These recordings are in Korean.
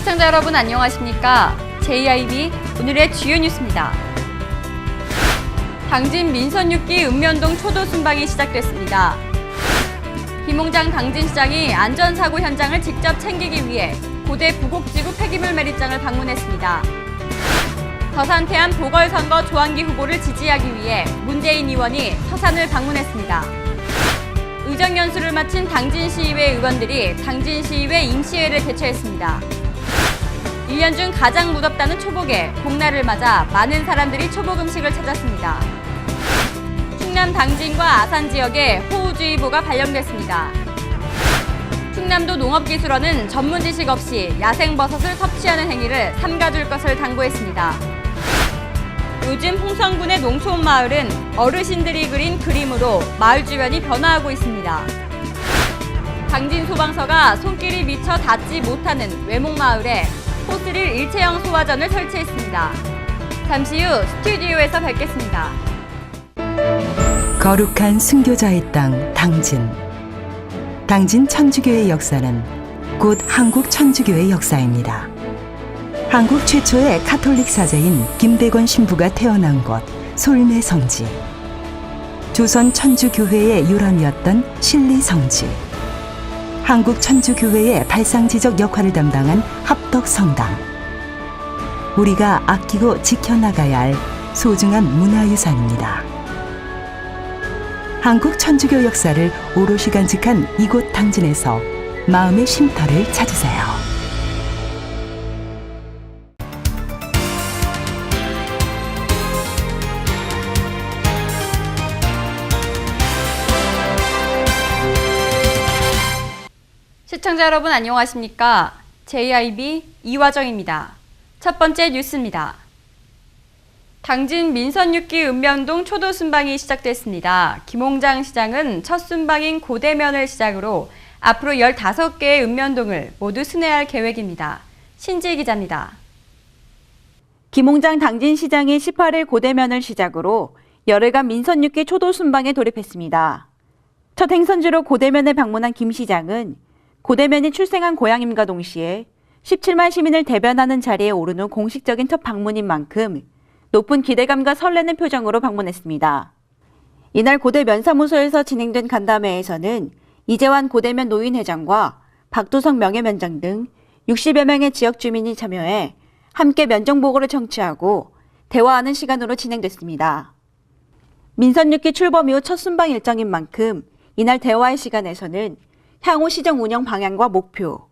시청자 여러분 안녕하십니까? JIB 오늘의 주요 뉴스입니다. 당진 민선 6기 읍면동 초도 순방이 시작됐습니다. 김홍장 당진시장이 안전사고 현장을 직접 챙기기 위해 고대 부곡지구 폐기물 매립장을 방문했습니다. 서산 태안 보궐선거 조한기 후보를 지지하기 위해 문재인 의원이 서산을 방문했습니다. 의정연수를 마친 당진시의회 의원들이 당진시의회 임시회를 개최했습니다. 1년 중 가장 무덥다는 초복에 복날을 맞아 많은 사람들이 초복 음식을 찾았습니다. 충남 당진과 아산 지역에 호우주의보가 발령됐습니다. 충남도 농업기술원은 전문 지식 없이 야생버섯을 섭취하는 행위를 삼가줄 것을 당부했습니다. 요즘 홍성군의 농촌 마을은 어르신들이 그린 그림으로 마을 주변이 변화하고 있습니다. 당진 소방서가 손길이 미처 닿지 못하는 외목마을에 포스릴 일체형 소화전을 설치했습니다. 잠시 후 스튜디오에서 뵙겠습니다. 거룩한 순교자의 땅 당진. 당진 천주교의 역사는 곧 한국 천주교의 역사입니다. 한국 최초의 카톨릭 사제인 김대건 신부가 태어난 곳 솔매 성지. 조선 천주교회의 유람이었던 신리 성지. 한국 천주교회의 발상지적 역할을 담당한 합덕성당. 우리가 아끼고 지켜나가야 할 소중한 문화유산입니다. 한국 천주교 역사를 오롯이 간직한 이곳 당진에서 마음의 쉼터를 찾으세요. 시청자 여러분 안녕하십니까? JIB 이화정입니다. 첫 번째 뉴스입니다. 당진 민선 6기 읍면동 초도 순방이 시작됐습니다. 김홍장 시장은 첫 순방인 고대면을 시작으로 앞으로 15개의 읍면동을 모두 순회할 계획입니다. 신지 기자입니다. 김홍장 당진시장이 18일 고대면을 시작으로 열흘간 민선 6기 초도 순방에 돌입했습니다. 첫 행선지로 고대면에 방문한 김 시장은 고대면이 출생한 고향임과 동시에 17만 시민을 대변하는 자리에 오른 후 공식적인 첫 방문인 만큼 높은 기대감과 설레는 표정으로 방문했습니다. 이날 고대면 사무소에서 진행된 간담회에서는 이재환 고대면 노인회장과 박도성 명예면장 등 60여 명의 지역 주민이 참여해 함께 면정보고를 청취하고 대화하는 시간으로 진행됐습니다. 민선 6기 출범 이후 첫 순방 일정인 만큼 이날 대화의 시간에서는 향후 시정 운영 방향과 목표,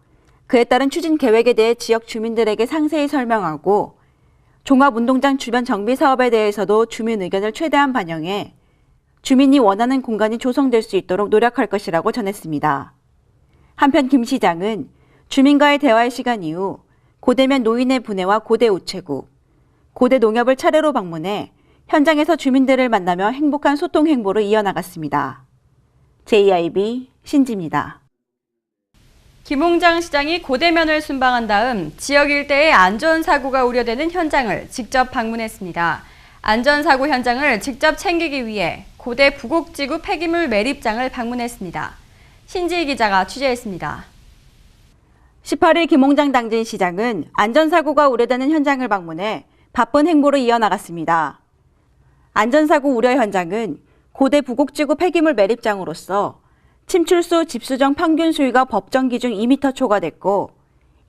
그에 따른 추진 계획에 대해 지역 주민들에게 상세히 설명하고 종합운동장 주변 정비 사업에 대해서도 주민 의견을 최대한 반영해 주민이 원하는 공간이 조성될 수 있도록 노력할 것이라고 전했습니다. 한편 김 시장은 주민과의 대화의 시간 이후 고대면 노인의 분해와 고대 우체국, 고대 농협을 차례로 방문해 현장에서 주민들을 만나며 행복한 소통 행보를 이어나갔습니다. JIB 신지입니다. 김홍장 시장이 고대면을 순방한 다음 지역 일대의 안전사고가 우려되는 현장을 직접 방문했습니다. 안전사고 현장을 직접 챙기기 위해 고대 부곡지구 폐기물 매립장을 방문했습니다. 신지희 기자가 취재했습니다. 18일 김홍장 당진시장은 안전사고가 우려되는 현장을 방문해 바쁜 행보를 이어나갔습니다. 안전사고 우려 현장은 고대 부곡지구 폐기물 매립장으로서 침출수 집수정 평균 수위가 법정 기준 2m 초과됐고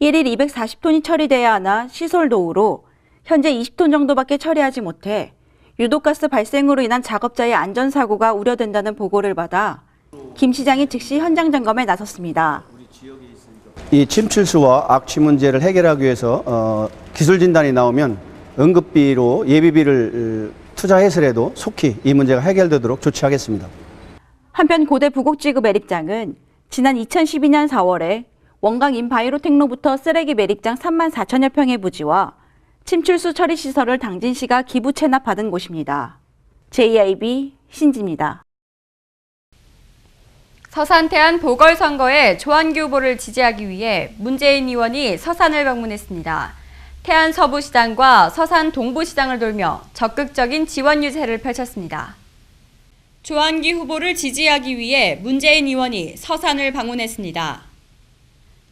1일 240톤이 처리돼야 하나 시설 노후로 현재 20톤 정도밖에 처리하지 못해 유독가스 발생으로 인한 작업자의 안전사고가 우려된다는 보고를 받아 김 시장이 즉시 현장 점검에 나섰습니다. 이 침출수와 악취 문제를 해결하기 위해서 기술 진단이 나오면 응급비로 예비비를 투자해서라도 속히 이 문제가 해결되도록 조치하겠습니다. 한편 고대 부곡지구 매립장은 지난 2012년 4월에 원강 인바이로텍로부터 쓰레기 매립장 3만 4천여 평의 부지와 침출수 처리 시설을 당진시가 기부 체납받은 곳입니다. JIB 신지입니다. 서산 태안 보궐선거에 조한기 후보를 지지하기 위해 문재인 의원이 서산을 방문했습니다. 태안 서부시장과 서산 동부시장을 돌며 적극적인 지원 유세를 펼쳤습니다. 조한기 후보를 지지하기 위해 문재인 의원이 서산을 방문했습니다.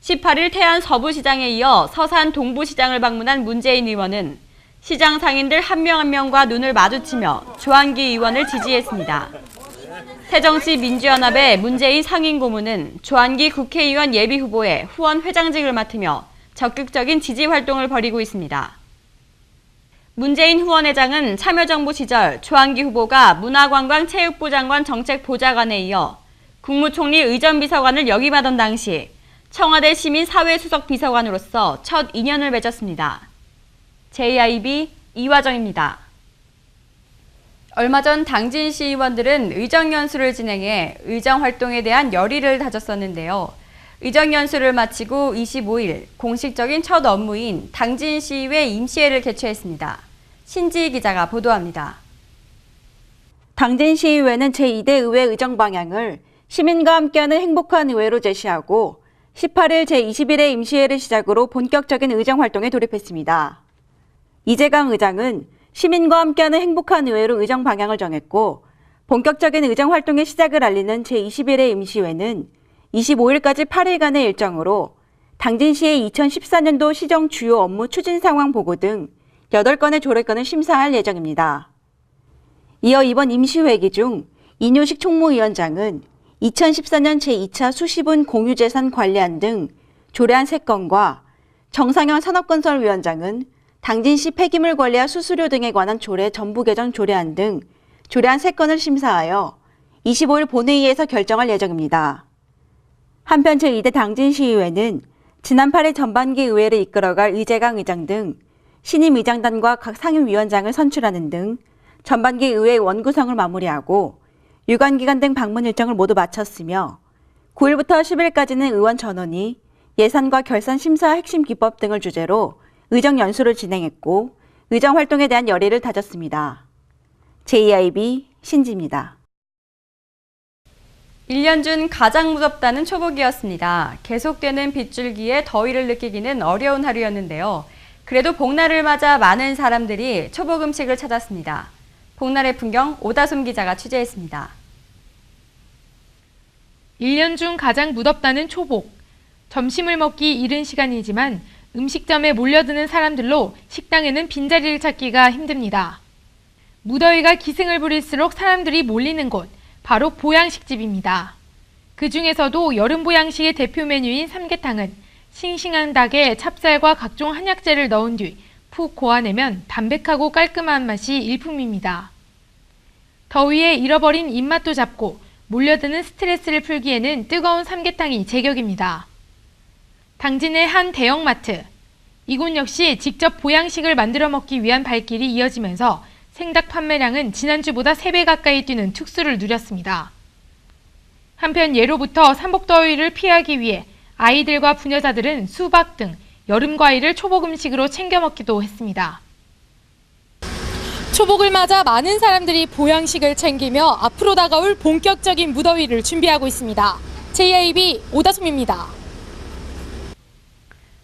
18일 태안 서부시장에 이어 서산 동부시장을 방문한 문재인 의원은 시장 상인들 한 명 한 명과 눈을 마주치며 조한기 의원을 지지했습니다. 새정치 민주연합의 문재인 상임 고문은 조한기 국회의원 예비후보의 후원 회장직을 맡으며 적극적인 지지 활동을 벌이고 있습니다. 문재인 후원회장은 참여정부 시절 조한기 후보가 문화관광체육부 장관 정책보좌관에 이어 국무총리 의전비서관을 역임하던 당시 청와대 시민사회수석 비서관으로서 첫 인연을 맺었습니다. JIB 이화정입니다. 얼마 전 당진시 의원들은 의정연수를 진행해 의정활동에 대한 열의를 다졌었는데요. 의정연수를 마치고 25일 공식적인 첫 업무인 당진시의회 임시회를 개최했습니다. 신지희 기자가 보도합니다. 당진시의회는 제2대 의회 의정 방향을 시민과 함께하는 행복한 의회로 제시하고 18일 제21회 임시회를 시작으로 본격적인 의정 활동에 돌입했습니다. 이재강 의장은 시민과 함께하는 행복한 의회로 의정 방향을 정했고 본격적인 의정 활동의 시작을 알리는 제21회 임시회는 25일까지 8일간의 일정으로 당진시의 2014년도 시정 주요 업무 추진 상황 보고 등 8건의 조례건을 심사할 예정입니다. 이어 이번 임시회기 중 이뇨식 총무위원장은 2014년 제2차 수시분 공유재산 관리안 등 조례안 3건과 정상현 산업건설위원장은 당진시 폐기물 관리와 수수료 등에 관한 조례 전부 개정 조례안 등 조례안 3건을 심사하여 25일 본회의에서 결정할 예정입니다. 한편 제2대 당진시의회는 지난 8일 전반기 의회를 이끌어갈 의재강 의장 등 신임 의장단과 각 상임위원장을 선출하는 등 전반기 의회 원구성을 마무리하고 유관기관 등 방문 일정을 모두 마쳤으며 9일부터 10일까지는 의원 전원이 예산과 결산 심사 핵심 기법 등을 주제로 의정 연수를 진행했고 의정 활동에 대한 열의를 다졌습니다. JIB 신지입니다. 1년 중 가장 무섭다는 초복이었습니다. 계속되는 빗줄기에 더위를 느끼기는 어려운 하루였는데요. 그래도 복날을 맞아 많은 사람들이 초복 음식을 찾았습니다. 복날의 풍경 오다솜 기자가 취재했습니다. 1년 중 가장 무덥다는 초복. 점심을 먹기 이른 시간이지만 음식점에 몰려드는 사람들로 식당에는 빈자리를 찾기가 힘듭니다. 무더위가 기승을 부릴수록 사람들이 몰리는 곳, 바로 보양식집입니다. 그 중에서도 여름 보양식의 대표 메뉴인 삼계탕은 싱싱한 닭에 찹쌀과 각종 한약재를 넣은 뒤 푹 고아내면 담백하고 깔끔한 맛이 일품입니다. 더위에 잃어버린 입맛도 잡고 몰려드는 스트레스를 풀기에는 뜨거운 삼계탕이 제격입니다. 당진의 한 대형마트. 이곳 역시 직접 보양식을 만들어 먹기 위한 발길이 이어지면서 생닭 판매량은 지난주보다 3배 가까이 뛰는 특수를 누렸습니다. 한편 예로부터 삼복더위를 피하기 위해 아이들과 부녀자들은 수박 등 여름 과일을 초복 음식으로 챙겨 먹기도 했습니다. 초복을 맞아 많은 사람들이 보양식을 챙기며 앞으로 다가올 본격적인 무더위를 준비하고 있습니다. JIB 오다솜입니다.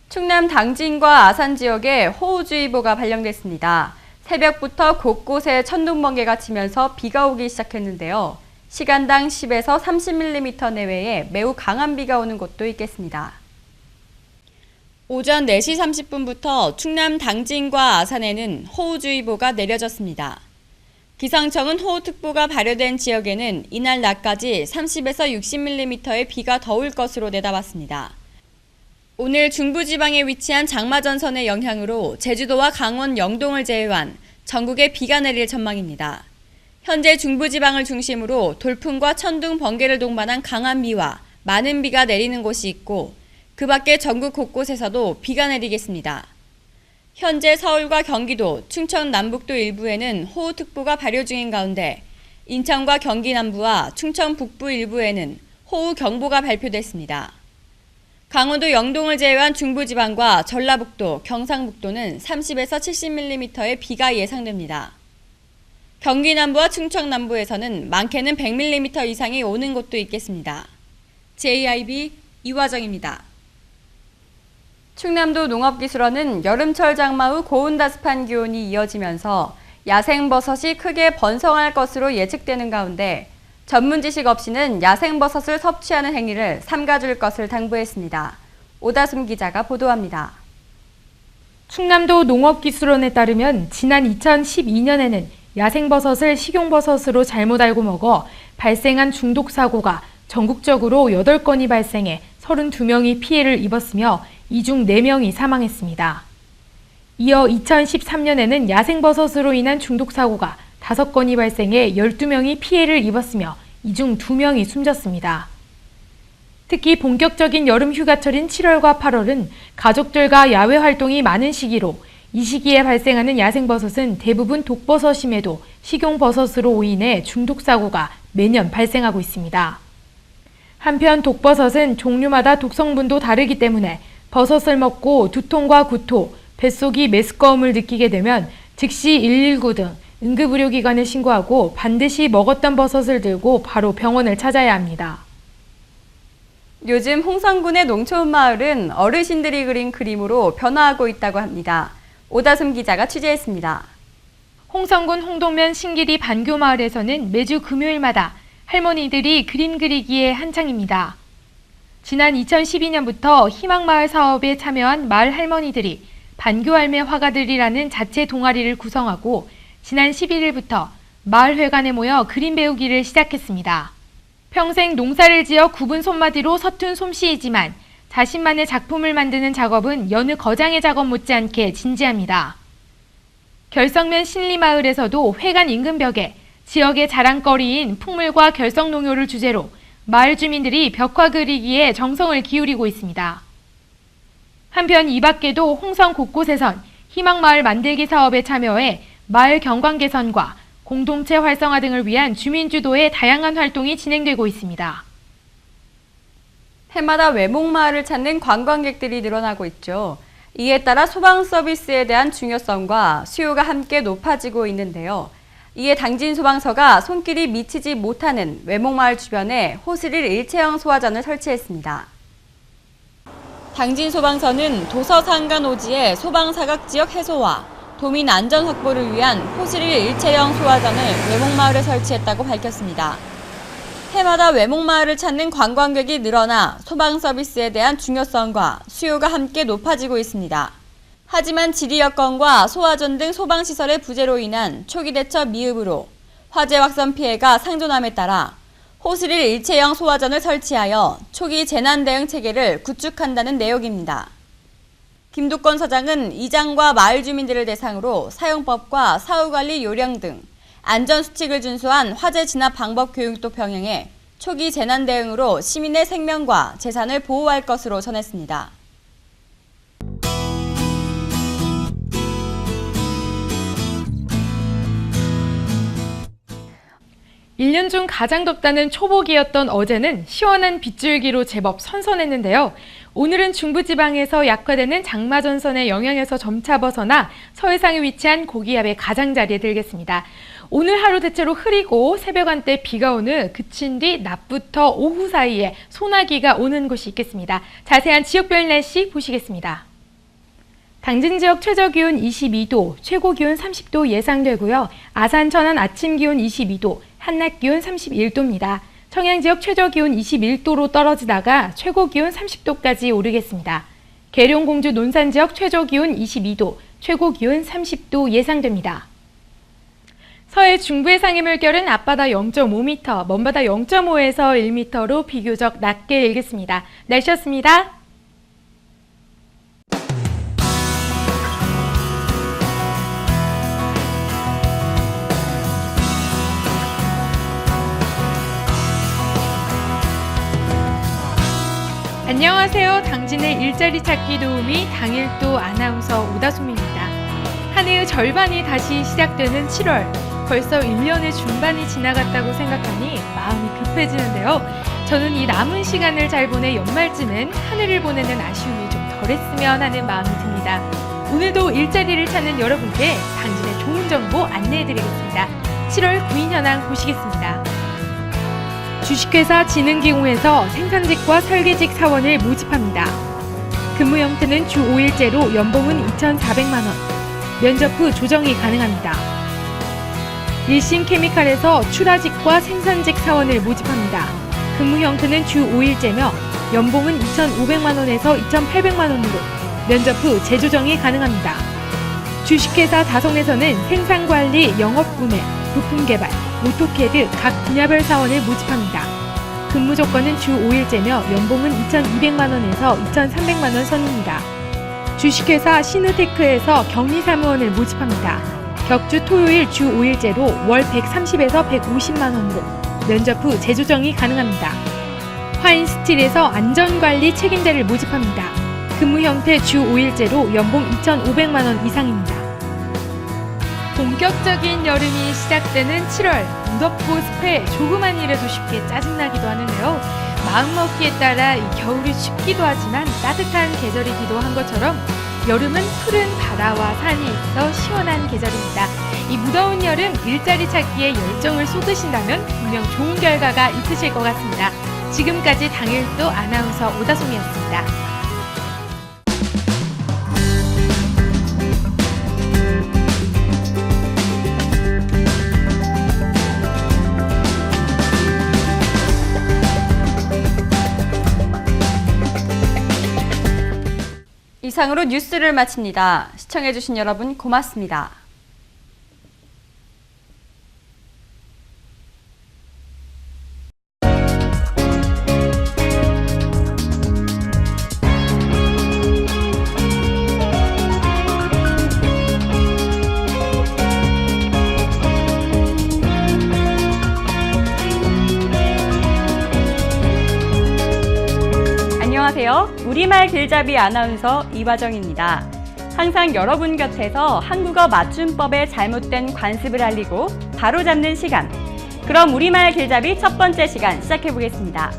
충남 당진과 아산 지역에 호우주의보가 발령됐습니다. 새벽부터 곳곳에 천둥번개가 치면서 비가 오기 시작했는데요. 시간당 10에서 30mm 내외의 매우 강한 비가 오는 곳도 있겠습니다. 오전 4시 30분부터 충남 당진과 아산에는 호우주의보가 내려졌습니다. 기상청은 호우특보가 발효된 지역에는 이날 낮까지 30에서 60mm의 비가 더 올 것으로 내다봤습니다. 오늘 중부지방에 위치한 장마전선의 영향으로 제주도와 강원, 영동을 제외한 전국에 비가 내릴 전망입니다. 현재 중부지방을 중심으로 돌풍과 천둥, 번개를 동반한 강한 비와 많은 비가 내리는 곳이 있고 그 밖에 전국 곳곳에서도 비가 내리겠습니다. 현재 서울과 경기도, 충청 남북도 일부에는 호우특보가 발효 중인 가운데 인천과 경기 남부와 충청 북부 일부에는 호우경보가 발표됐습니다. 강원도 영동을 제외한 중부지방과 전라북도, 경상북도는 30에서 70mm의 비가 예상됩니다. 경기 남부와 충청 남부에서는 많게는 100mm 이상이 오는 곳도 있겠습니다. JIB 이화정입니다. 충남도 농업기술원은 여름철 장마 후 고온다습한 기온이 이어지면서 야생버섯이 크게 번성할 것으로 예측되는 가운데 전문 지식 없이는 야생버섯을 섭취하는 행위를 삼가줄 것을 당부했습니다. 오다숨 기자가 보도합니다. 충남도 농업기술원에 따르면 지난 2012년에는 야생버섯을 식용버섯으로 잘못 알고 먹어 발생한 중독 사고가 전국적으로 8건이 발생해 32명이 피해를 입었으며 이 중 4명이 사망했습니다. 이어 2013년에는 야생버섯으로 인한 중독 사고가 5건이 발생해 12명이 피해를 입었으며 이 중 2명이 숨졌습니다. 특히 본격적인 여름 휴가철인 7월과 8월은 가족들과 야외 활동이 많은 시기로 이 시기에 발생하는 야생버섯은 대부분 독버섯임에도 식용버섯으로 인해 중독사고가 매년 발생하고 있습니다. 한편 독버섯은 종류마다 독성분도 다르기 때문에 버섯을 먹고 두통과 구토, 뱃속이 메스꺼움을 느끼게 되면 즉시 119 등 응급의료기관에 신고하고 반드시 먹었던 버섯을 들고 바로 병원을 찾아야 합니다. 요즘 홍성군의 농촌 마을은 어르신들이 그린 그림으로 변화하고 있다고 합니다. 오다숨 기자가 취재했습니다. 홍성군 홍동면 신길이 반교마을에서는 매주 금요일마다 할머니들이 그림 그리기에 한창입니다. 지난 2012년부터 희망마을 사업에 참여한 마을 할머니들이 반교할매 화가들이라는 자체 동아리를 구성하고 지난 11일부터 마을회관에 모여 그림 배우기를 시작했습니다. 평생 농사를 지어 굽은 손마디로 서툰 솜씨이지만 자신만의 작품을 만드는 작업은 여느 거장의 작업 못지않게 진지합니다. 결성면 신리마을에서도 회관 인근 벽에 지역의 자랑거리인 풍물과 결성농요를 주제로 마을 주민들이 벽화 그리기에 정성을 기울이고 있습니다. 한편 이 밖에도 홍성 곳곳에선 희망마을 만들기 사업에 참여해 마을 경관 개선과 공동체 활성화 등을 위한 주민주도의 다양한 활동이 진행되고 있습니다. 해마다 외목마을을 찾는 관광객들이 늘어나고 있죠. 이에 따라 소방 서비스에 대한 중요성과 수요가 함께 높아지고 있는데요. 이에 당진소방서가 손길이 미치지 못하는 외목마을 주변에 호스릴 일체형 소화전을 설치했습니다. 당진소방서는 도서상간오지의 소방사각지역 해소와 도민 안전 확보를 위한 호스릴 일체형 소화전을 외목마을에 설치했다고 밝혔습니다. 해마다 외목마을을 찾는 관광객이 늘어나 소방 서비스에 대한 중요성과 수요가 함께 높아지고 있습니다. 하지만 지리 여건과 소화전 등 소방시설의 부재로 인한 초기 대처 미흡으로 화재 확산 피해가 상존함에 따라 호스릴 일체형 소화전을 설치하여 초기 재난 대응 체계를 구축한다는 내용입니다. 김두권 서장은 이장과 마을 주민들을 대상으로 사용법과 사후관리 요령 등 안전수칙을 준수한 화재 진압 방법 교육도 병행해 초기 재난 대응으로 시민의 생명과 재산을 보호할 것으로 전했습니다. 일 년 중 가장 덥다는 초복이었던 어제는 시원한 빗줄기로 제법 선선했는데요. 오늘은 중부지방에서 약화되는 장마전선의 영향에서 점차 벗어나 서해상에 위치한 고기압의 가장자리에 들겠습니다. 오늘 하루 대체로 흐리고 새벽 한때 비가 오는 그친 뒤 낮부터 오후 사이에 소나기가 오는 곳이 있겠습니다. 자세한 지역별 날씨 보시겠습니다. 당진 지역 최저기온 22도, 최고기온 30도 예상되고요. 아산 천안 아침 기온 22도, 한낮 기온 31도입니다. 청양 지역 최저기온 21도로 떨어지다가 최고기온 30도까지 오르겠습니다. 계룡 공주 논산 지역 최저기온 22도, 최고기온 30도 예상됩니다. 서해 중부의 상해 물결은 앞바다 0.5m, 먼바다 0.5에서 1m로 비교적 낮게 일겠습니다. 날씨였습니다. 안녕하세요. 당진의 일자리 찾기 도우미 당일도 아나운서 오다솜입니다. 한 해의 절반이 다시 시작되는 7월. 벌써 1년의 중반이 지나갔다고 생각하니 마음이 급해지는데요. 저는 이 남은 시간을 잘 보내 연말쯤엔 한 해를 보내는 아쉬움이 좀 덜했으면 하는 마음이 듭니다. 오늘도 일자리를 찾는 여러분께 당진의 좋은 정보 안내해드리겠습니다. 7월 구인 현황 보시겠습니다. 주식회사 진흥기공에서 생산직과 설계직 사원을 모집합니다. 근무 형태는 주 5일제로 연봉은 2,400만 원. 면접 후 조정이 가능합니다. 일신케미칼에서 출하직과 생산직 사원을 모집합니다. 근무 형태는 주 5일제며 연봉은 2,500만 원에서 2,800만 원으로 면접 후 재조정이 가능합니다. 주식회사 다성에서는 생산관리, 영업구매, 부품개발, 오토캐드 각 분야별 사원을 모집합니다. 근무 조건은 주 5일제며 연봉은 2,200만 원에서 2,300만 원 선입니다. 주식회사 시누테크에서 격리사무원을 모집합니다. 격주 토요일 주 5일제로 월 130에서 150만 원으로 면접 후 재조정이 가능합니다. 화인스틸에서 안전관리 책임자를 모집합니다. 근무 형태 주 5일제로 연봉 2,500만 원 이상입니다. 본격적인 여름이 시작되는 7월, 무덥고 습해 조그만 일에도 쉽게 짜증나기도 하는데요. 마음먹기에 따라 이 겨울이 춥기도 하지만 따뜻한 계절이기도 한 것처럼 여름은 푸른 바다와 산이 있어 시원한 계절입니다. 이 무더운 여름 일자리 찾기에 열정을 쏟으신다면 분명 좋은 결과가 있으실 것 같습니다. 지금까지 당일도 아나운서 오다솜이었습니다. 이상으로 뉴스를 마칩니다. 시청해주신 여러분 고맙습니다. 안녕하세요. 우리말 길잡이 아나운서 이화정입니다. 항상 여러분 곁에서 한국어 맞춤법의 잘못된 관습을 알리고 바로잡는 시간. 그럼 우리말 길잡이 첫 번째 시간 시작해보겠습니다.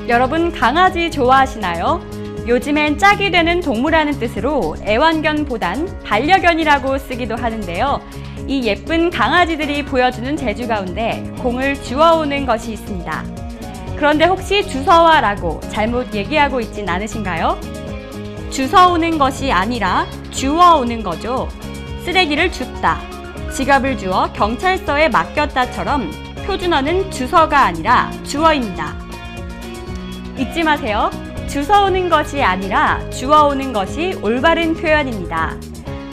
여러분 강아지 좋아하시나요? 요즘엔 짝이 되는 동물하는 뜻으로 애완견보단 반려견이라고 쓰기도 하는데요. 이 예쁜 강아지들이 보여주는 재주 가운데 공을 주워오는 것이 있습니다. 그런데 혹시 주워와라고 잘못 얘기하고 있진 않으신가요? 주워오는 것이 아니라 주워오는 거죠. 쓰레기를 줍다, 지갑을 주워 경찰서에 맡겼다처럼 표준어는 주서가 아니라 주어입니다. 잊지 마세요. 주워오는 것이 아니라 주워오는 것이 올바른 표현입니다.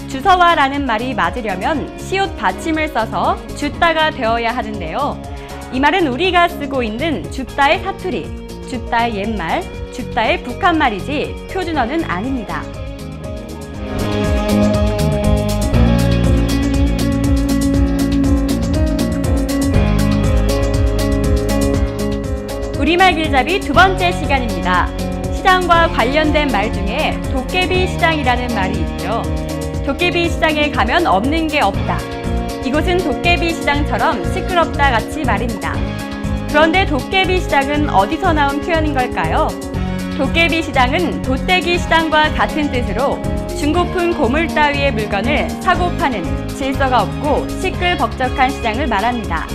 주워와라는 말이 맞으려면 시옷 받침을 써서 줍다가 되어야 하는데요. 이 말은 우리가 쓰고 있는 줍다의 사투리, 줍다의 옛말, 줍다의 북한말이지 표준어는 아닙니다. 우리말 길잡이 두 번째 시간입니다. 시장과 관련된 말 중에 도깨비 시장이라는 말이 있죠. 도깨비 시장에 가면 없는 게 없다. 이곳은 도깨비 시장처럼 시끄럽다 같이 말입니다. 그런데 도깨비 시장은 어디서 나온 표현인 걸까요? 도깨비 시장은 돗대기 시장과 같은 뜻으로 중고품 고물 따위의 물건을 사고 파는 질서가 없고 시끌벅적한 시장을 말합니다.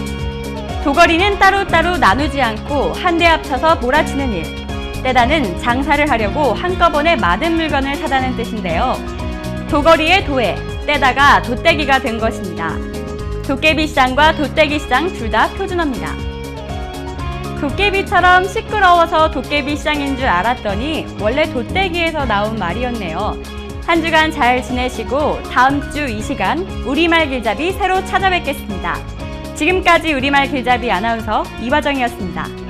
도거리는 따로따로 나누지 않고 한데 합쳐서 몰아치는 일. 떼다는 장사를 하려고 한꺼번에 많은 물건을 사다는 뜻인데요. 도거리의 도에, 떼다가 돗대기가 된 것입니다. 도깨비 시장과 돗대기 시장 둘 다 표준어입니다. 도깨비처럼 시끄러워서 도깨비 시장인 줄 알았더니 원래 돗대기에서 나온 말이었네요. 한 주간 잘 지내시고 다음 주 이 시간 우리말 길잡이 새로 찾아뵙겠습니다. 지금까지 우리말 길잡이 아나운서 이화정이었습니다.